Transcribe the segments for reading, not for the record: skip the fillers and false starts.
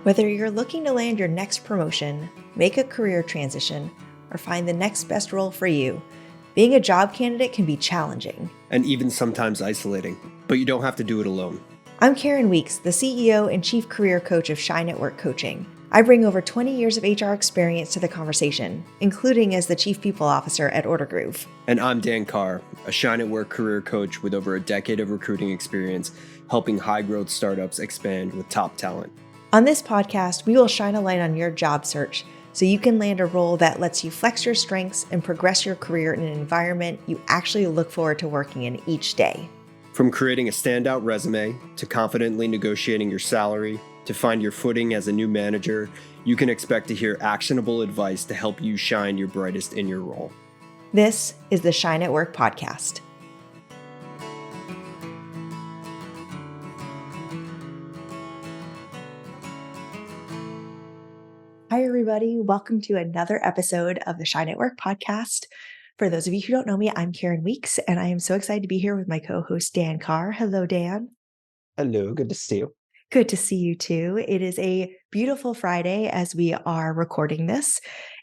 Whether you're looking to land your next promotion, make a career transition, or find the next best role for you, being a job candidate can be challenging. And even sometimes isolating, but you don't have to do it alone. I'm Karen Weeks, the CEO and Chief Career Coach of Shine at Work Coaching. I bring over 20 years of HR experience to the conversation, including as the Chief People Officer at Order Groove. And I'm Dan Carr, a Shine at Work career coach with over a decade of recruiting experience, helping high-growth startups expand with top talent. On this podcast, we will shine a light on your job search so you can land a role that lets you flex your strengths and progress your career in an environment you actually look forward to working in each day. From creating a standout resume, to confidently negotiating your salary, to find your footing as a new manager, you can expect to hear actionable advice to help you shine your brightest in your role. This is the Shine at Work podcast. Hi, everybody. Welcome to another episode of the Shine at Work podcast. For those of you who don't know me, I'm Karen Weeks, and I am so excited to be here with my co-host, Dan Carr. Hello, Dan. Hello, good to see you. Good to see you too. It is a beautiful Friday as we are recording this.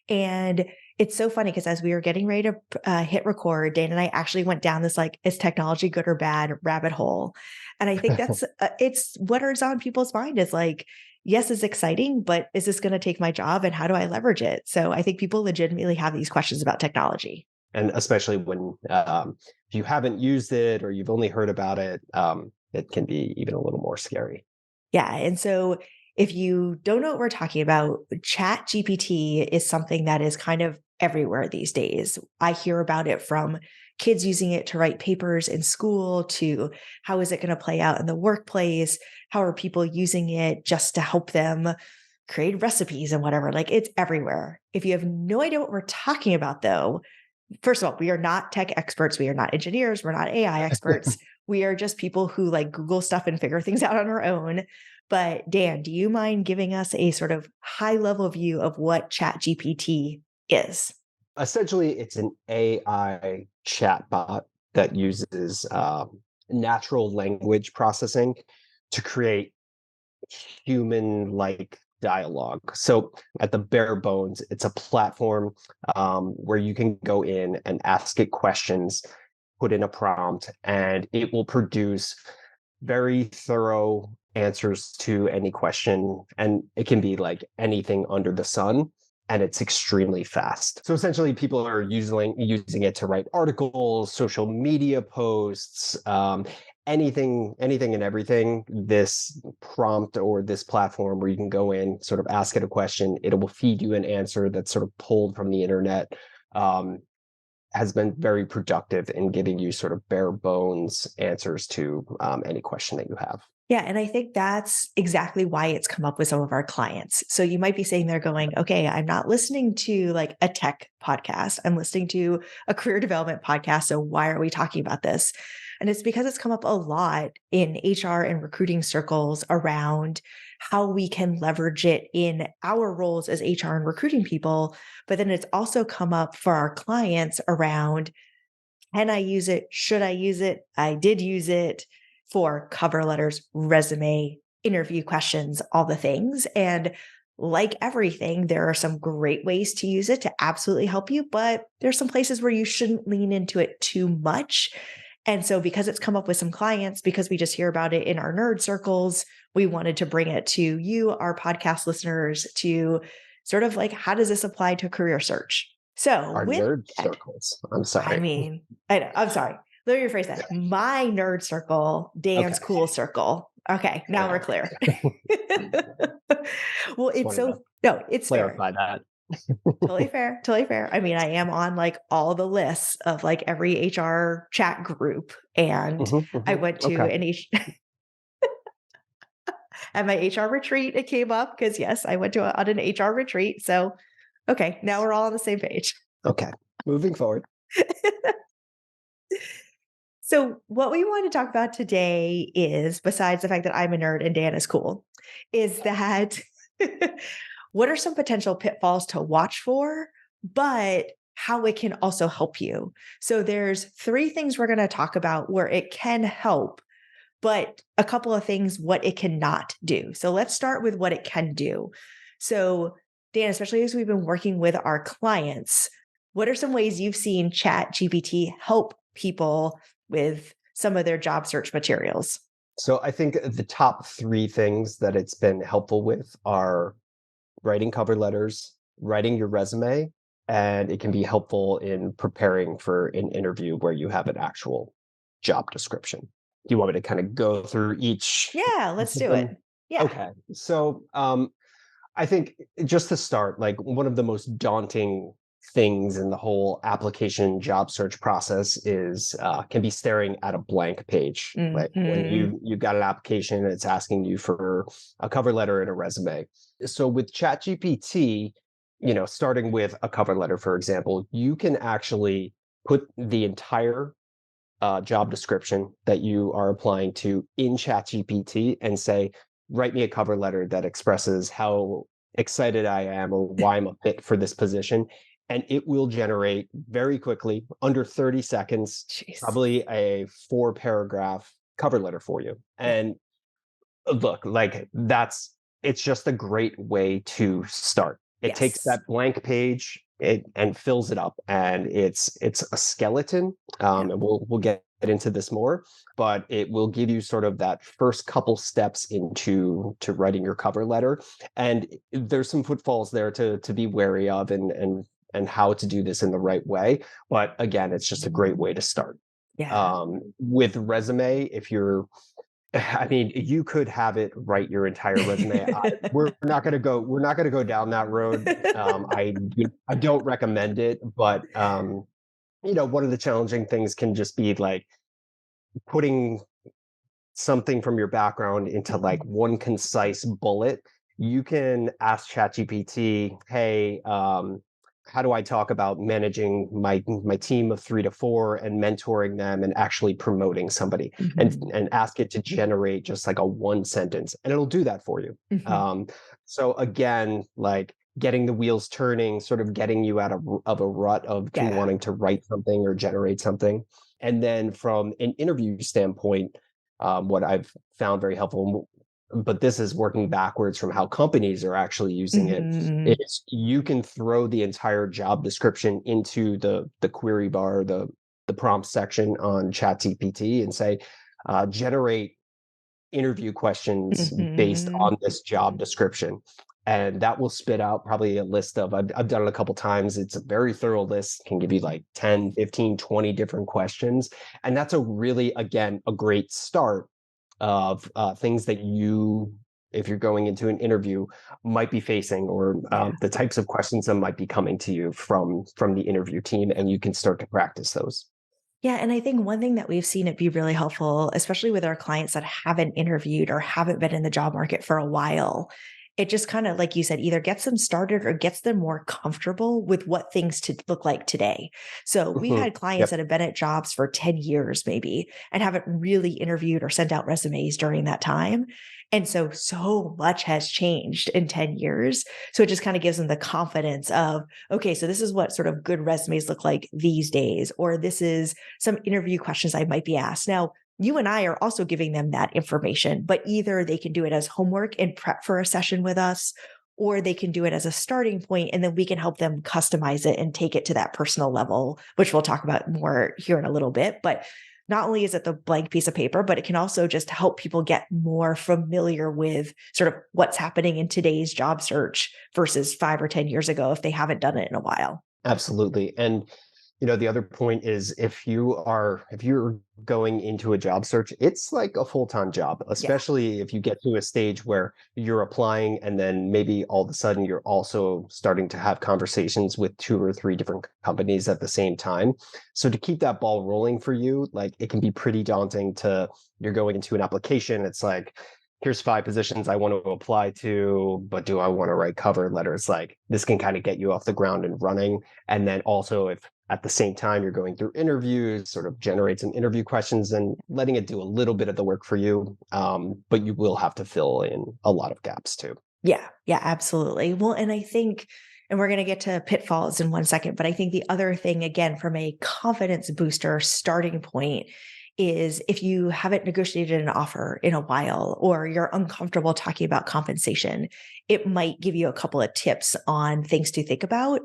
And it's so funny because as we were getting ready to hit record, Dan and I actually went down this is technology good or bad rabbit hole. And I think that's, it's what is on people's mind is yes, it's exciting, but is this going to take my job and how do I leverage it? So I think people legitimately have these questions about technology. And especially when if you haven't used it or you've only heard about it, it can be even a little more scary. Yeah. And so if you don't know what we're talking about, ChatGPT is something that is kind of everywhere these days. I hear about it from kids using it to write papers in school to how is it going to play out in the workplace? How are people using it just to help them create recipes and whatever? It's everywhere. If you have no idea what we're talking about, though, first of all, we are not tech experts. We are not engineers. We're not AI experts. We are just people who Google stuff and figure things out on our own. But Dan, do you mind giving us a sort of high level view of what ChatGPT is? Essentially, it's an AI chatbot that uses natural language processing to create human-like dialogue. So at the bare bones, it's a platform where you can go in and ask it questions, put in a prompt, and it will produce very thorough answers to any question. And it can be anything under the sun, and it's extremely fast. So essentially, people are using it to write articles, social media posts, anything and everything. This prompt or this platform where you can go in, sort of ask it a question, it will feed you an answer that's sort of pulled from the internet, has been very productive in giving you sort of bare bones answers to any question that you have. Yeah. And I think that's exactly why it's come up with some of our clients. So you might be sitting there going, okay, I'm not listening to a tech podcast. I'm listening to a career development podcast. So why are we talking about this? And it's because it's come up a lot in HR and recruiting circles around how we can leverage it in our roles as HR and recruiting people. But then it's also come up for our clients around, can I use it? Should I use it? I did use it for cover letters, resume, interview questions, all the things. And like everything, there are some great ways to use it to absolutely help you, but there's some places where you shouldn't lean into it too much. And so because it's come up with some clients, because we just hear about it in our nerd circles, we wanted to bring it to you, our podcast listeners, to sort of how does this apply to career search? So Our nerd circles. I'm sorry. I'm sorry. Let me rephrase that. My nerd circle, Dan's Okay. cool circle. Okay, now we're clear. Well, it's it's clarify fair. that. Totally fair. Totally fair. I mean, I am on all the lists of every HR chat group. And I went to an at my HR retreat, it came up because yes, I went on an HR retreat. So, okay, now we're all on the same page. Okay, moving forward. So what we want to talk about today is, besides the fact that I'm a nerd and Dan is cool, is that what are some potential pitfalls to watch for, but how it can also help you. So there's 3 things we're going to talk about where it can help, but a couple of things what it cannot do. So let's start with what it can do. So Dan, especially as we've been working with our clients, what are some ways you've seen ChatGPT help people with some of their job search materials? So I think the top three things that it's been helpful with are writing cover letters, writing your resume, and it can be helpful in preparing for an interview where you have an actual job description. Do you want me to kind of go through Yeah, each let's of do it. them? Yeah. Okay. So I think just to start, like one of the most daunting things in the whole application job search process is can be staring at a blank page. Like when Hmm. you've got an application, it's asking you for a cover letter and a resume. So with ChatGPT, starting with a cover letter, for example, you can actually put the entire job description that you are applying to in ChatGPT and say, write me a cover letter that expresses how excited I am or why I'm a fit for this position. And it will generate very quickly, under 30 seconds, Jeez. probably a 4-paragraph cover letter for you. Yeah. And look, like it's just a great way to start. It takes Yes. that blank page and fills it up, and it's a skeleton. Yeah. And we'll get into this more, but it will give you sort of that first couple steps into writing your cover letter. And there's some pitfalls there to be wary of, and how to do this in the right way. But again, it's just a great way to start. Yeah. With resume, if you're I mean, you could have it write your entire resume. We're not gonna go down that road. I don't recommend it, but one of the challenging things can just be like putting something from your background into like one concise bullet. You can ask ChatGPT, hey, how do I talk about managing my team of 3 to 4 and mentoring them and actually promoting somebody, and Mhm. ask it to generate just like a one sentence, and it'll do that for you. Mhm. Um, so again, like getting the wheels turning, sort of getting you out of a rut of to Yeah. wanting to write something or generate something. And then from an interview standpoint, what I've found very helpful, but this is working backwards from how companies are actually using it, Mhm. is you can throw the entire job description into the query bar, the prompt section on ChatGPT, and say, generate interview questions based Mhm. on this job description. And that will spit out probably a list of, I've done it a couple times. It's a very thorough list, can give you like 10, 15, 20 different questions. And that's a really, again, a great start of things that you, if you're going into an interview, might be facing, or Yeah. the types of questions that might be coming to you from the interview team, and you can start to practice those. Yeah, and I think one thing that we've seen it be really helpful, especially with our clients that haven't interviewed or haven't been in the job market for a while, it just kind of, like you said, either gets them started or gets them more comfortable with what things to look like today. So we've Mhm. had clients Yep. that have been at jobs for 10 years maybe and haven't really interviewed or sent out resumes during that time. And so much has changed in 10 years. So it just kind of gives them the confidence of, okay, so this is what sort of good resumes look like these days, or this is some interview questions I might be asked. Now, you and I are also giving them that information, but either they can do it as homework and prep for a session with us, or they can do it as a starting point, and then we can help them customize it and take it to that personal level, which we'll talk about more here in a little bit. But not only is it the blank piece of paper, but it can also just help people get more familiar with sort of what's happening in today's job search versus 5 or 10 years ago if they haven't done it in a while. Absolutely. And the other point is, if you're going into a job search, it's like a full-time job, Yeah. especially if you get to a stage where you're applying and then maybe all of a sudden you're also starting to have conversations with 2 or 3 different companies at the same time. So to keep that ball rolling for you, like it can be pretty daunting you're going into an application, it's like, here's 5 positions I want to apply to, but do I want to write cover letters? Like this can kind of get you off the ground and running. And then also, if at the same time you're going through interviews, sort of generate some interview questions and letting it do a little bit of the work for you. But you will have to fill in a lot of gaps too. Yeah, yeah, absolutely. Well, and I think, and we're going to get to pitfalls in one second, but I think the other thing, again, from a confidence booster starting point, is if you haven't negotiated an offer in a while or you're uncomfortable talking about compensation, it might give you a couple of tips on things to think about.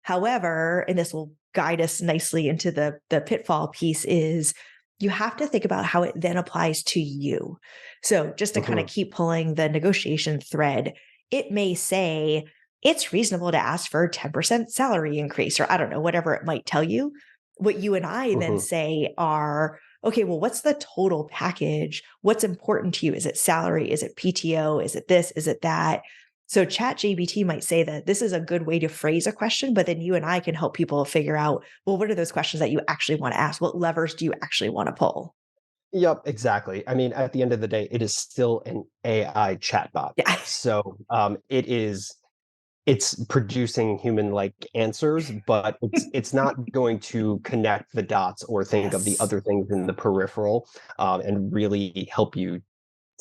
However, and this will guide us nicely into the pitfall piece, is you have to think about how it then applies to you. So just to kind of Mhm. keep pulling the negotiation thread, it may say it's reasonable to ask for a 10% salary increase, or I don't know, whatever it might tell you. What you and I then Mhm. say are, okay, well, what's the total package? What's important to you? Is it salary? Is it PTO? Is it this? Is it that? So ChatGPT might say that this is a good way to phrase a question, but then you and I can help people figure out, well, what are those questions that you actually want to ask? What levers do you actually want to pull? Yep, exactly. I mean, at the end of the day, it is still an AI chatbot. Yeah. So it's producing human-like answers, but it's not going to connect the dots or think of the Yes. other things in the peripheral, and really help you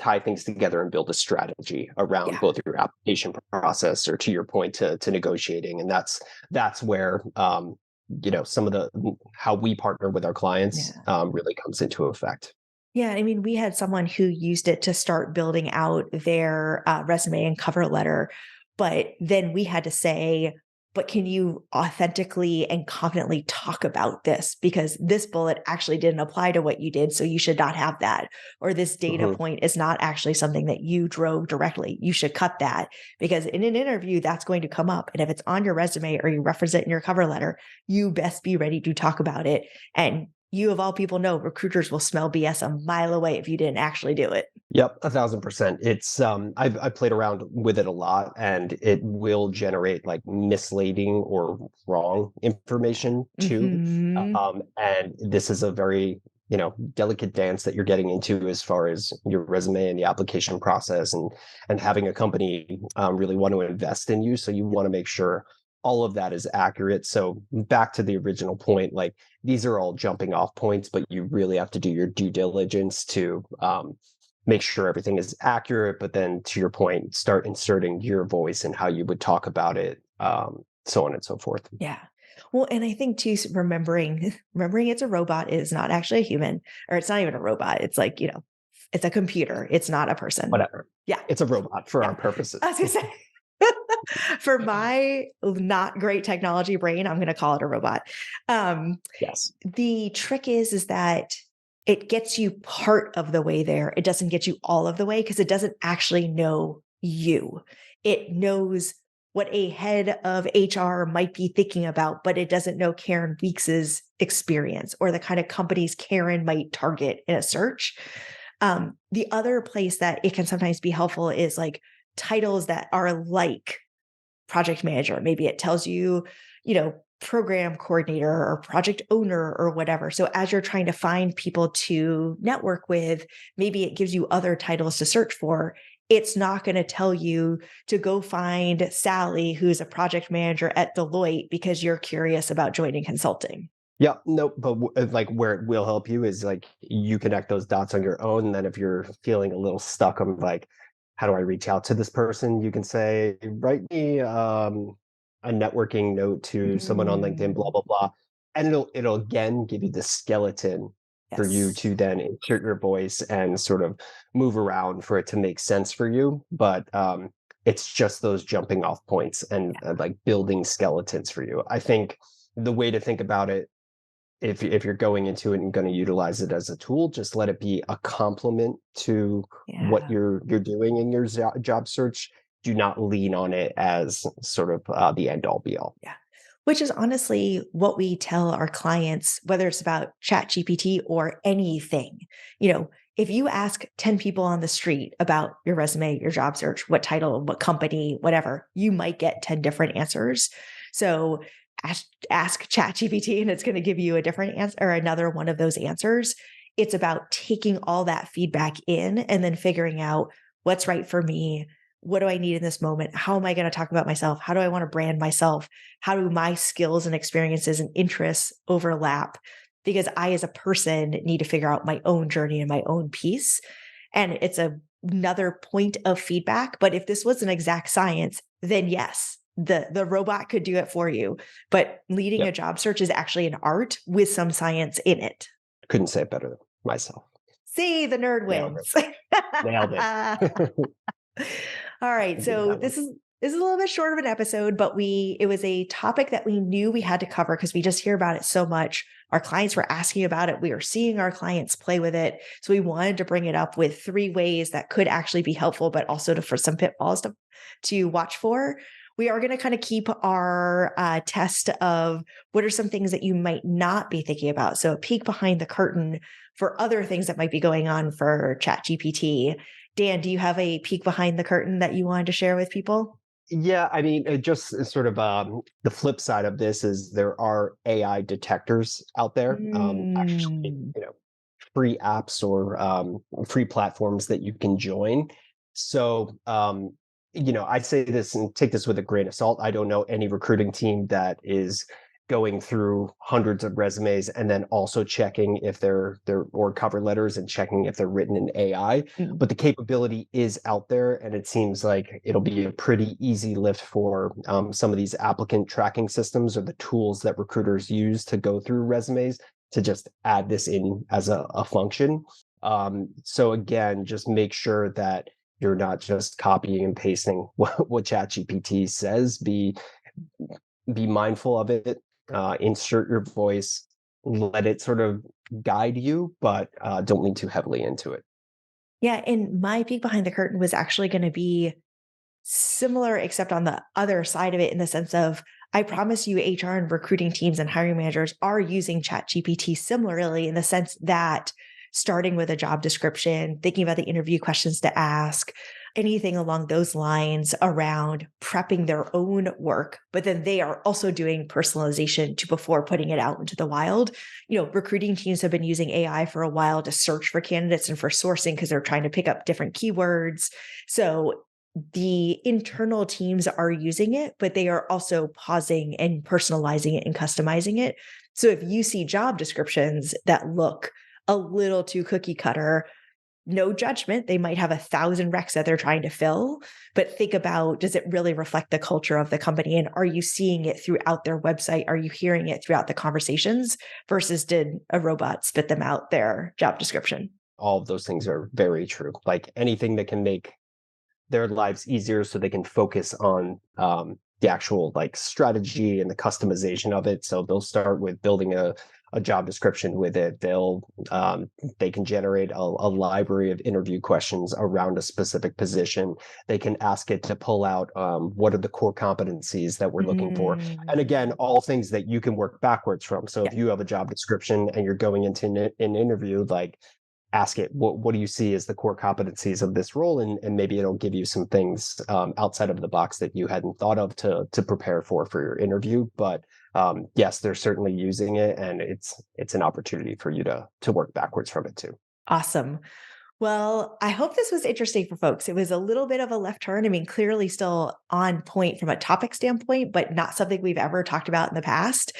tie things together and build a strategy around Yeah. both your application process or, to your point, to negotiating. And that's where some of the how we partner with our clients Yeah. really comes into effect. Yeah, I mean, we had someone who used it to start building out their resume and cover letter, but then we had to say, but can you authentically and confidently talk about this? Because this bullet actually didn't apply to what you did, so you should not have that. Or this data Mhm. point is not actually something that you drove directly. You should cut that because in an interview, that's going to come up. And if it's on your resume or you reference it in your cover letter, you best be ready to talk about it. And you of all people know recruiters will smell BS a mile away if you didn't actually do it. Yep, 1,000%. It's I've played around with it a lot, and it will generate like misleading or wrong information too. Mhm. And this is a very delicate dance that you're getting into as far as your resume and the application process, and having a company really want to invest in you. So you want to make sure all of that is accurate. So back to the original point, like these are all jumping off points, but you really have to do your due diligence to make sure everything is accurate, but then to your point, start inserting your voice and how you would talk about it, so on and so forth. Yeah. Well, and I think too, remembering it's a robot, it is not actually a human, or it's not even a robot. It's like, it's a computer. It's not a person. Whatever. Yeah. It's a robot for Yeah. our I purposes. was gonna say for my not great technology brain, I'm gonna call it a robot. Um, Yes. The trick is that it gets you part of the way there. It doesn't get you all of the way because it doesn't actually know you. It knows what a head of HR might be thinking about, but it doesn't know Karen Weeks's experience or the kind of companies Karen might target in a search. The other place that it can sometimes be helpful is like titles that are like project manager. Maybe it tells you, program coordinator or project owner or whatever. So as you're trying to find people to network with, maybe it gives you other titles to search for. It's not going to tell you to go find Sally, who's a project manager at Deloitte, because you're curious about joining consulting. Yeah, no, but like where it will help you is like you connect those dots on your own. And then if you're feeling a little stuck on like, how do I reach out to this person? You can say, write me a networking note to someone on LinkedIn, blah, Mm, blah, blah. And it'll again give you the skeleton for you yes. to then insert your voice and sort of move around for it to make sense for you. But it's just those jumping off points and like building skeletons for you. I think the way to think about it, if you're going into it and going to utilize it as a tool, just let it be a complement to what Yeah. you're doing in your job search. Do not lean on it as sort of the end all be all. Yeah. Which is honestly what we tell our clients, whether it's about ChatGPT or anything. If you ask 10 people on the street about your resume, your job search, what title, what company, whatever, you might get 10 different answers. So ask ChatGPT and it's going to give you a different answer or another one of those answers. It's about taking all that feedback in and then figuring out what's right for me. What do I need in this moment? How am I going to talk about myself? How do I want to brand myself? How do my skills and experiences and interests overlap? Because I, as a person, need to figure out my own journey and my own piece. And it's another point of feedback. But if this was an exact science, then yes, the robot could do it for you. But leading Yep, a job search is actually an art with some science in it. couldn't say it better. myself. See, the nerd Nailed wins. it. Nailed it. All right. I'll give you So that one. this is a little bit short of an episode, but it was a topic that we knew we had to cover because we just hear about it so much. Our clients were asking about it. We were seeing our clients play with it. So we wanted to bring it up with 3 ways that could actually be helpful, but also for some pitfalls to watch for. We are going to kind of keep our test of what are some things that you might not be thinking about. So a peek behind the curtain for other things that might be going on for ChatGPT. Dan, do you have a peek behind the curtain that you wanted to share with people? Yeah, I mean, it just sort of the flip side of this is there are AI detectors out there, actually, Mm. free apps or free platforms that you can join. So, I say this and take this with a grain of salt. I don't know any recruiting team that is going through hundreds of resumes and then also checking if they're or cover letters and checking if they're written in AI. Mm. But the capability is out there, and it seems like it'll be a pretty easy lift for some of these applicant tracking systems or the tools that recruiters use to go through resumes to just add this in as a function. So again, just make sure that you're not just copying and pasting what ChatGPT says. Be mindful of it. Insert your voice. Let it sort of guide you, but don't lean too heavily into it. Yeah, and my peek behind the curtain was actually going to be similar, except on the other side of it, in the sense of I promise you, HR and recruiting teams and hiring managers are using ChatGPT similarly, in the sense that starting with a job description, thinking about the interview questions to ask, anything along those lines around prepping their own work, but then they are also doing personalization to before putting it out into the wild. Recruiting teams have been using AI for a while to search for candidates and for sourcing because they're trying to pick up different keywords. So the internal teams are using it, but they are also pausing and personalizing it and customizing it. So if you see job descriptions that look a little too cookie cutter, no judgment. They might have 1,000 recs that they're trying to fill, but think about, does it really reflect the culture of the company? And are you seeing it throughout their website? Are you hearing it throughout the conversations versus did a robot spit them out their job description? All of those things are very true. Like anything that can make their lives easier so they can focus on the actual like strategy and the customization of it. So they'll start with building a job description with it. They can generate a library of interview questions around a specific position. They can ask it to pull out what are the core competencies that we're looking for. And again, Mm. all things that you can work backwards from. So Yeah. if you have a job description and you're going into an interview, like ask it what do you see as the core competencies of this role, and maybe it'll give you some things outside of the box that you hadn't thought of to prepare for your interview. But yes, they're certainly using it, and it's an opportunity for you to work backwards from it too. Awesome. Well, I hope this was interesting for folks. It was a little bit of a left turn. I mean, clearly still on point from a topic standpoint, but not something we've ever talked about in the past.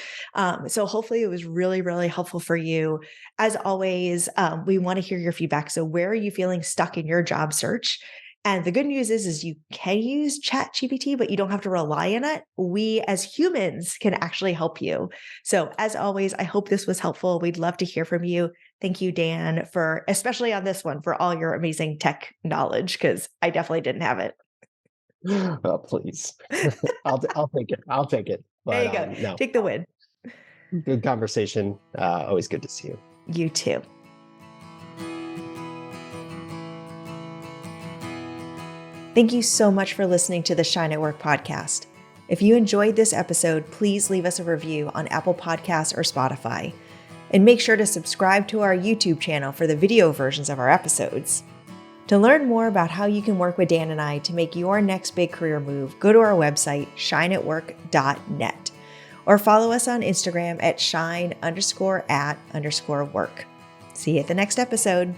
So hopefully it was really, really helpful for you. As always, we want to hear your feedback. So where are you feeling stuck in your job search? And the good news is you can use ChatGPT, but you don't have to rely on it. We as humans can actually help you. So as always, I hope this was helpful. We'd love to hear from you. Thank you, Dan, for especially on this one, for all your amazing tech knowledge, because I definitely didn't have it. Oh, please. I'll take it. I'll take it. There But you go. no, Take the win. good conversation. Always good to see you. You too. Thank you so much for listening to the Shine at Work podcast. If you enjoyed this episode, please leave us a review on Apple Podcasts or Spotify. And make sure to subscribe to our YouTube channel for the video versions of our episodes. To learn more about how you can work with Dan and I to make your next big career move, go to our website, shineatwork.net, or follow us on Instagram at shine_at_work. See you at the next episode.